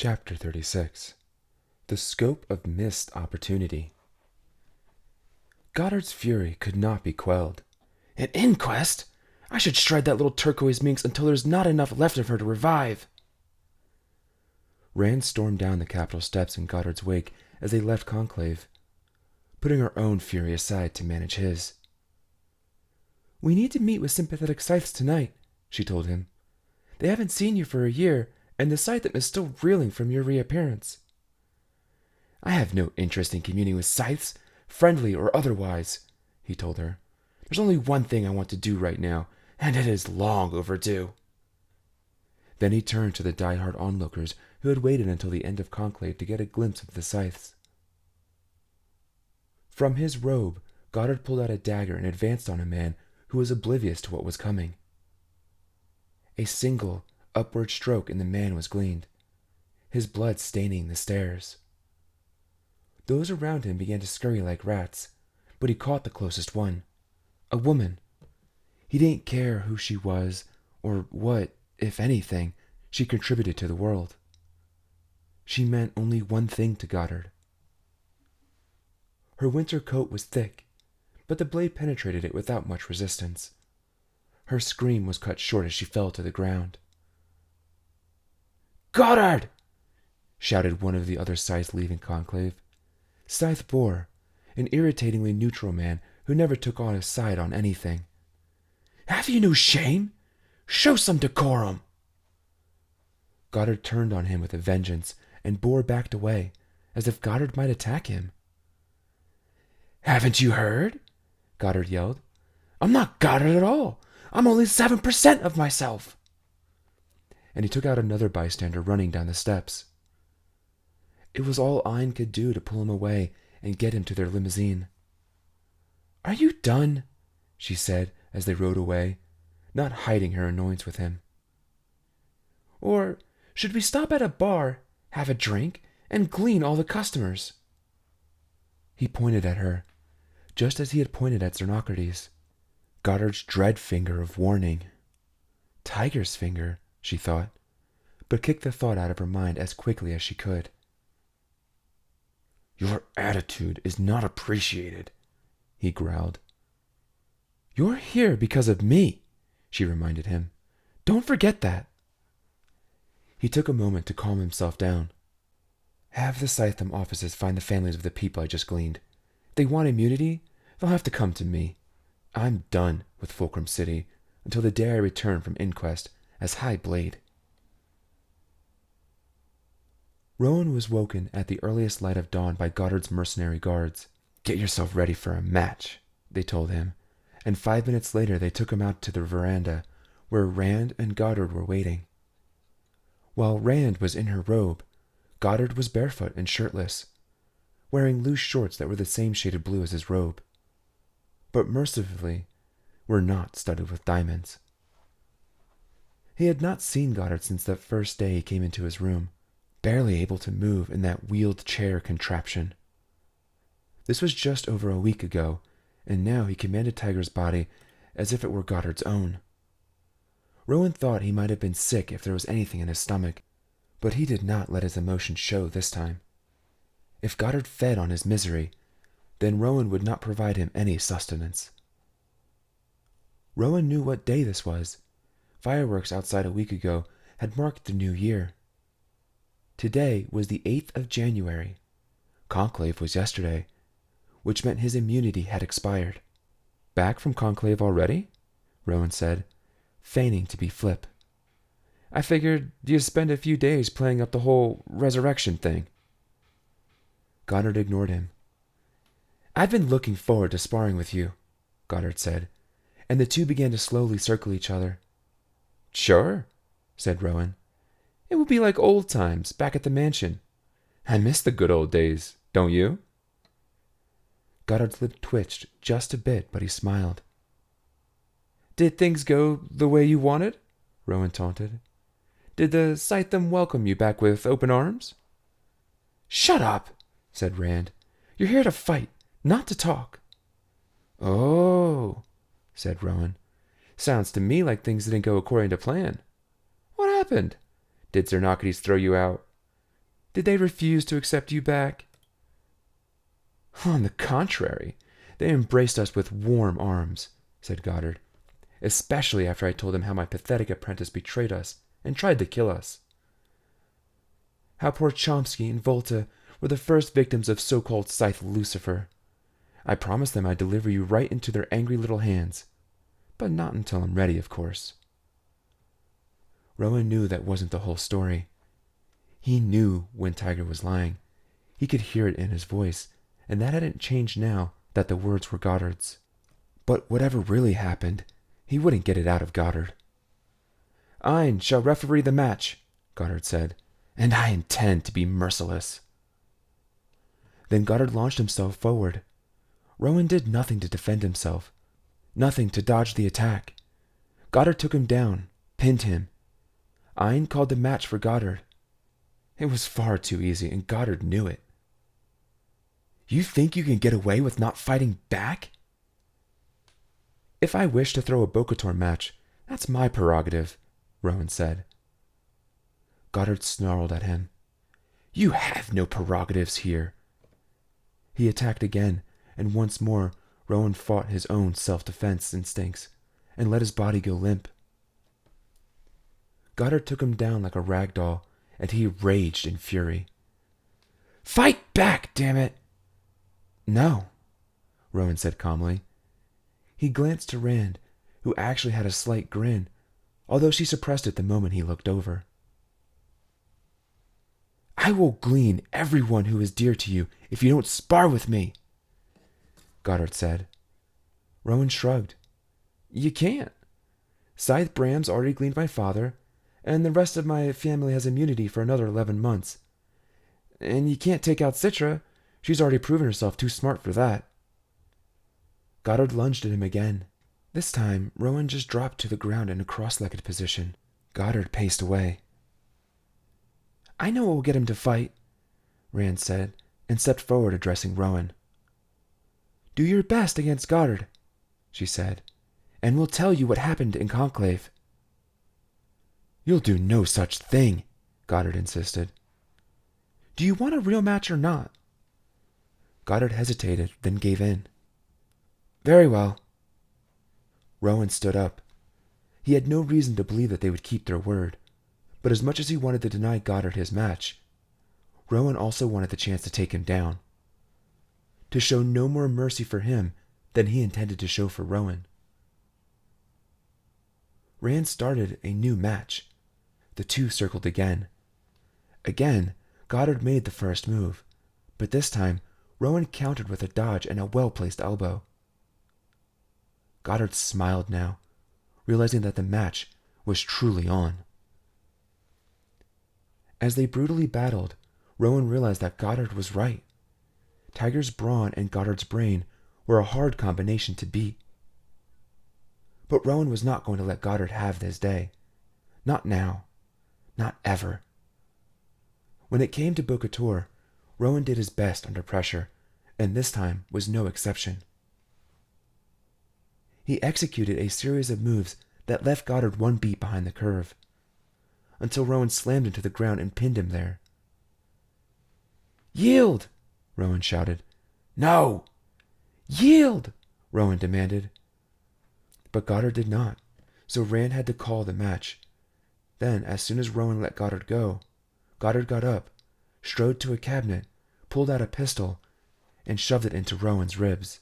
Chapter 36. The Scope of Missed Opportunity. Goddard's fury could not be quelled. An inquest? I should shred that little turquoise minx until there's not enough left of her to revive. Rand stormed down the Capitol steps in Goddard's wake as they left Conclave, putting her own fury aside to manage his. We need to meet with sympathetic Scythes tonight, she told him. They haven't seen you for a year, and the Scythedom is still reeling from your reappearance. I have no interest in communing with Scythes, friendly or otherwise, he told her. There's only one thing I want to do right now, and it is long overdue. Then he turned to the die-hard onlookers who had waited until the end of Conclave to get a glimpse of the Scythes. From his robe, Goddard pulled out a dagger and advanced on a man who was oblivious to what was coming. A single, upward stroke and the man was gleaned, his blood staining the stairs. Those around him began to scurry like rats, but he caught the closest one, a woman. He didn't care who she was, or what, if anything, she contributed to the world. She meant only one thing to Goddard. Her winter coat was thick, but the blade penetrated it without much resistance. Her scream was cut short as she fell to the ground. Goddard! Shouted one of the other Scythes leaving Conclave. Scythe Boar, an irritatingly neutral man who never took on a side on anything. Have you no shame? Show some decorum! Goddard turned on him with a vengeance, and Boar backed away, as if Goddard might attack him. Haven't you heard? Goddard yelled. I'm not Goddard at all. I'm only 7% of myself. And he took out another bystander running down the steps. It was all Ein could do to pull him away and get him to their limousine. Are you done? She said as they rode away, not hiding her annoyance with him. Or should we stop at a bar, have a drink, and glean all the customers? He pointed at her, just as he had pointed at Xenocrates. Goddard's dread finger of warning. Tiger's finger, she thought, but kicked the thought out of her mind as quickly as she could. Your attitude is not appreciated, he growled. You're here because of me, she reminded him. Don't forget that. He took a moment to calm himself down. Have the Scythedom offices find the families of the people I just gleaned. If they want immunity, they'll have to come to me. I'm done with Fulcrum City until the day I return from inquest as High Blade. Rowan was woken at the earliest light of dawn by Goddard's mercenary guards. Get yourself ready for a match, they told him, and 5 minutes later they took him out to the veranda, where Rand and Goddard were waiting. While Rand was in her robe, Goddard was barefoot and shirtless, wearing loose shorts that were the same shade of blue as his robe, but mercifully were not studded with diamonds. He had not seen Goddard since that first day he came into his room, barely able to move in that wheeled chair contraption. This was just over a week ago, and now he commanded Tiger's body as if it were Goddard's own. Rowan thought he might have been sick if there was anything in his stomach, but he did not let his emotions show this time. If Goddard fed on his misery, then Rowan would not provide him any sustenance. Rowan knew what day this was. Fireworks outside a week ago had marked the new year. Today was the 8th of January. Conclave was yesterday, which meant his immunity had expired. Back from Conclave already? Rowan said, feigning to be flip. I figured you'd spend a few days playing up the whole resurrection thing. Goddard ignored him. I've been looking forward to sparring with you, Goddard said, and the two began to slowly circle each other. Sure, said Rowan. It will be like old times back at the mansion. I miss the good old days, don't you? Goddard's lip twitched just a bit, but he smiled. Did things go the way you wanted? Rowan taunted. Did the Scythedom welcome you back with open arms? Shut up, said Rand. You're here to fight, not to talk. Oh, said Rowan. Sounds to me like things didn't go according to plan. What happened? Did Xenocrates throw you out? Did they refuse to accept you back?" "On the contrary, they embraced us with warm arms," said Goddard, "especially after I told them how my pathetic apprentice betrayed us and tried to kill us. How poor Chomsky and Volta were the first victims of so-called Scythe Lucifer. I promised them I'd deliver you right into their angry little hands, but not until I'm ready, of course." Rowan knew that wasn't the whole story. He knew when Tiger was lying. He could hear it in his voice, and that hadn't changed now that the words were Goddard's. But whatever really happened, he wouldn't get it out of Goddard. "Ein shall referee the match," Goddard said, "and I intend to be merciless." Then Goddard launched himself forward. Rowan did nothing to defend himself, nothing to dodge the attack. Goddard took him down, pinned him. Ein called the match for Goddard. It was far too easy, and Goddard knew it. "You think you can get away with not fighting back?" "If I wish to throw a Bokator match, that's my prerogative," Rowan said. Goddard snarled at him. "You have no prerogatives here." He attacked again, and once more Rowan fought his own self-defense instincts and let his body go limp. Goddard took him down like a rag doll, and he raged in fury. "Fight back, damn it!" "No," Rowan said calmly. He glanced to Rand, who actually had a slight grin, although she suppressed it the moment he looked over. "I will glean everyone who is dear to you if you don't spar with me," Goddard said. Rowan shrugged. "You can't. Scythe Bram's already gleaned my father, and the rest of my family has immunity for another 11 months. And you can't take out Citra. She's already proven herself too smart for that." Goddard lunged at him again. This time, Rowan just dropped to the ground in a cross-legged position. Goddard paced away. "I know what will get him to fight," Rand said, and stepped forward addressing Rowan. "Do your best against Goddard," she said, "and we'll tell you what happened in Conclave." "You'll do no such thing," Goddard insisted. "Do you want a real match or not?" Goddard hesitated, then gave in. "Very well." Rowan stood up. He had no reason to believe that they would keep their word, but as much as he wanted to deny Goddard his match, Rowan also wanted the chance to take him down, to show no more mercy for him than he intended to show for Rowan. Rand started a new match. The two circled again. Again, Goddard made the first move, but this time Rowan countered with a dodge and a well-placed elbow. Goddard smiled now, realizing that the match was truly on. As they brutally battled, Rowan realized that Goddard was right. Tiger's brawn and Goddard's brain were a hard combination to beat. But Rowan was not going to let Goddard have his day. Not now. Not ever. When it came to Bokator, Rowan did his best under pressure, and this time was no exception. He executed a series of moves that left Goddard one beat behind the curve, until Rowan slammed him to the ground and pinned him there. "Yield!" Rowan shouted. "No!" "Yield!" Rowan demanded. But Goddard did not, so Rand had to call the match. Then, as soon as Rowan let Goddard go, Goddard got up, strode to a cabinet, pulled out a pistol, and shoved it into Rowan's ribs.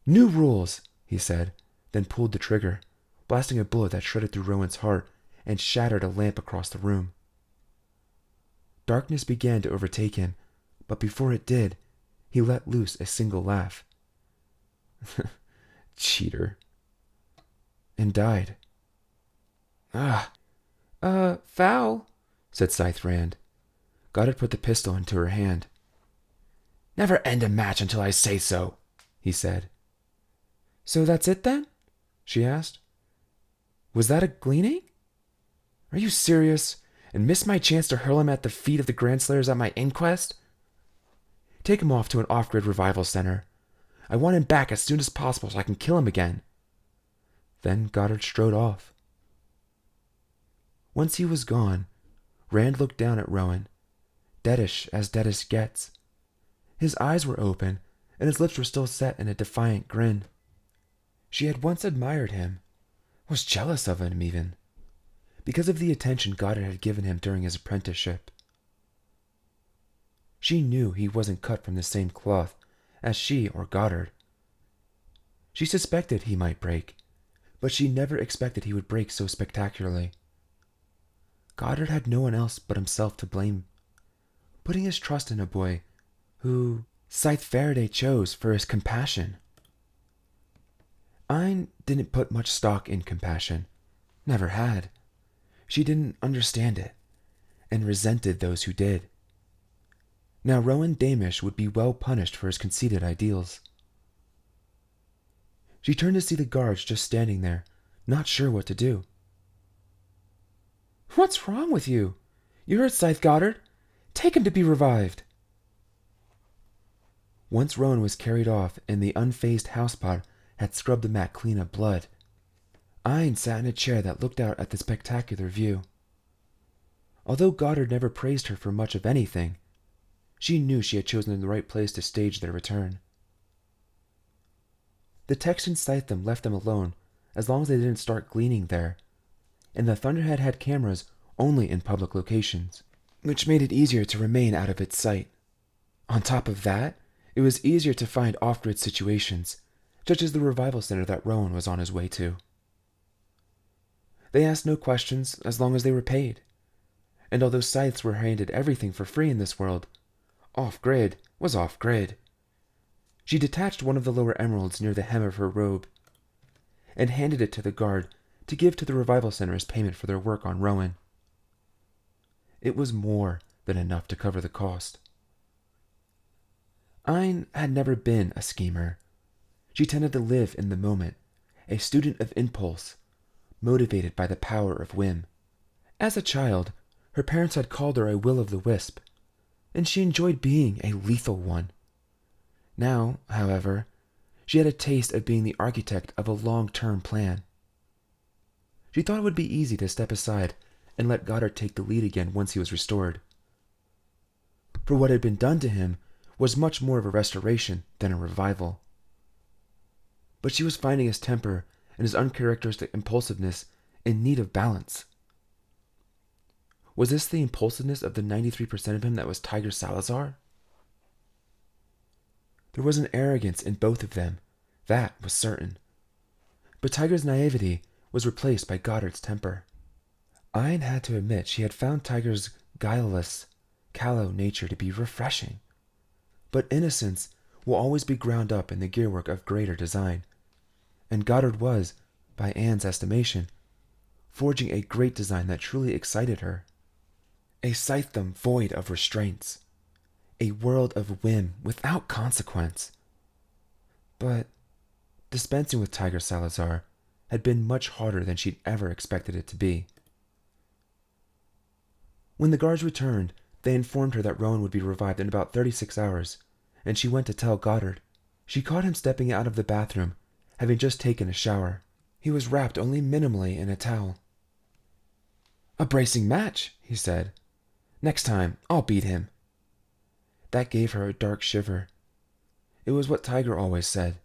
"New rules," he said, then pulled the trigger, blasting a bullet that shredded through Rowan's heart and shattered a lamp across the room. Darkness began to overtake him, but before it did, he let loose a single laugh. Cheater. And died. Foul, said Scythe Rand. Goddard put the pistol into her hand. "Never end a match until I say so," he said. "So that's it then?" she asked. "Was that a gleaning? Are you serious? And miss my chance to hurl him at the feet of the Grand Slayers at my inquest? Take him off to an off-grid revival center. I want him back as soon as possible so I can kill him again." Then Goddard strode off. Once he was gone, Rand looked down at Rowan, deadish as deadish gets. His eyes were open, and his lips were still set in a defiant grin. She had once admired him, was jealous of him even, because of the attention Goddard had given him during his apprenticeship. She knew he wasn't cut from the same cloth as she or Goddard. She suspected he might break, but she never expected he would break so spectacularly. Goddard had no one else but himself to blame, putting his trust in a boy who Scythe Faraday chose for his compassion. Ayn didn't put much stock in compassion, never had. She didn't understand it, and resented those who did. Now Rowan Damish would be well punished for his conceited ideals. She turned to see the guards just standing there, not sure what to do. "What's wrong with you? You heard Scythe, Goddard. Take him to be revived." Once Rowan was carried off and the unfazed housepot had scrubbed the mat clean of blood, Ayn sat in a chair that looked out at the spectacular view. Although Goddard never praised her for much of anything, she knew she had chosen the right place to stage their return. The text inside them left them alone as long as they didn't start gleaning there, and the Thunderhead had cameras only in public locations, which made it easier to remain out of its sight. On top of that, it was easier to find off-grid situations, such as the revival center that Rowan was on his way to. They asked no questions as long as they were paid, and although scythes were handed everything for free in this world, off-grid was off-grid. She detached one of the lower emeralds near the hem of her robe, and handed it to the guard to give to the revival center as payment for their work on Rowan. It was more than enough to cover the cost. Ayn had never been a schemer. She tended to live in the moment, a student of impulse, motivated by the power of whim. As a child, her parents had called her a will-o'-the-wisp, and she enjoyed being a lethal one. Now, however, she had a taste of being the architect of a long-term plan. She thought it would be easy to step aside and let Goddard take the lead again once he was restored. For what had been done to him was much more of a restoration than a revival. But she was finding his temper and his uncharacteristic impulsiveness in need of balance. Was this the impulsiveness of the 93% of him that was Tiger Salazar? There was an arrogance in both of them, that was certain. But Tiger's naivety was replaced by Goddard's temper. Ayn had to admit she had found Tiger's guileless, callow nature to be refreshing. But innocence will always be ground up in the gearwork of greater design, and Goddard was, by Anne's estimation, forging a great design that truly excited her. A scythedom void of restraints, a world of whim without consequence. But dispensing with Tiger Salazar had been much harder than she'd ever expected it to be. When the guards returned, they informed her that Rowan would be revived in about 36 hours, and she went to tell Goddard. She caught him stepping out of the bathroom, having just taken a shower. He was wrapped only minimally in a towel. "A bracing match," he said. "Next time, I'll beat him." That gave her a dark shiver. It was what Tiger always said.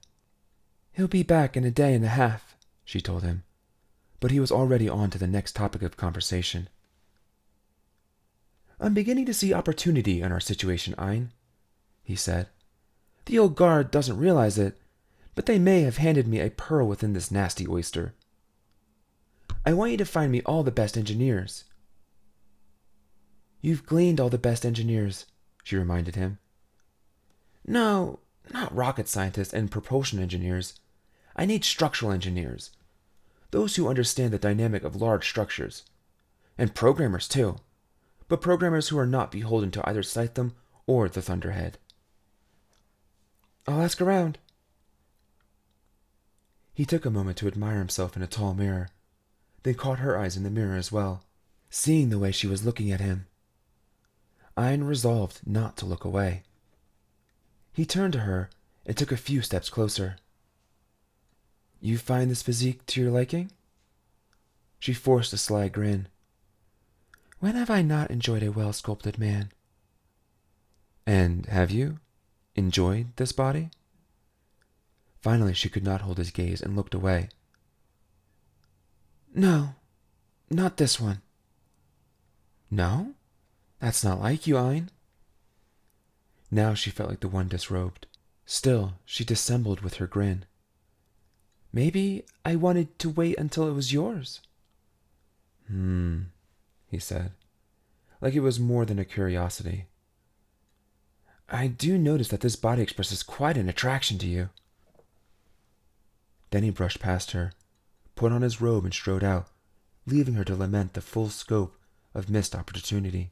"He'll be back in a day and a half," she told him, but he was already on to the next topic of conversation. "I'm beginning to see opportunity in our situation, Ayn," he said. "The old guard doesn't realize it, but they may have handed me a pearl within this nasty oyster. I want you to find me all the best engineers." "You've gleaned all the best engineers," she reminded him. "No, not rocket scientists and propulsion engineers. I need structural engineers, those who understand the dynamic of large structures. And programmers, too, but programmers who are not beholden to either Scythedom or the Thunderhead." "I'll ask around." He took a moment to admire himself in a tall mirror, then caught her eyes in the mirror as well, seeing the way she was looking at him. Ayn resolved not to look away. He turned to her and took a few steps closer. "You find this physique to your liking?" She forced a sly grin. "When have I not enjoyed a well-sculpted man?" And have you enjoyed this body? Finally, she could not hold his gaze and looked away. No, not this one. No? That's not like you, Ein. Now she felt like the one disrobed. Still, she dissembled with her grin. Maybe I wanted to wait until it was yours. He said, like it was more than a curiosity. I do notice that this body expresses quite an attraction to you. Then he brushed past her, put on his robe and strode out, leaving her to lament the full scope of missed opportunity.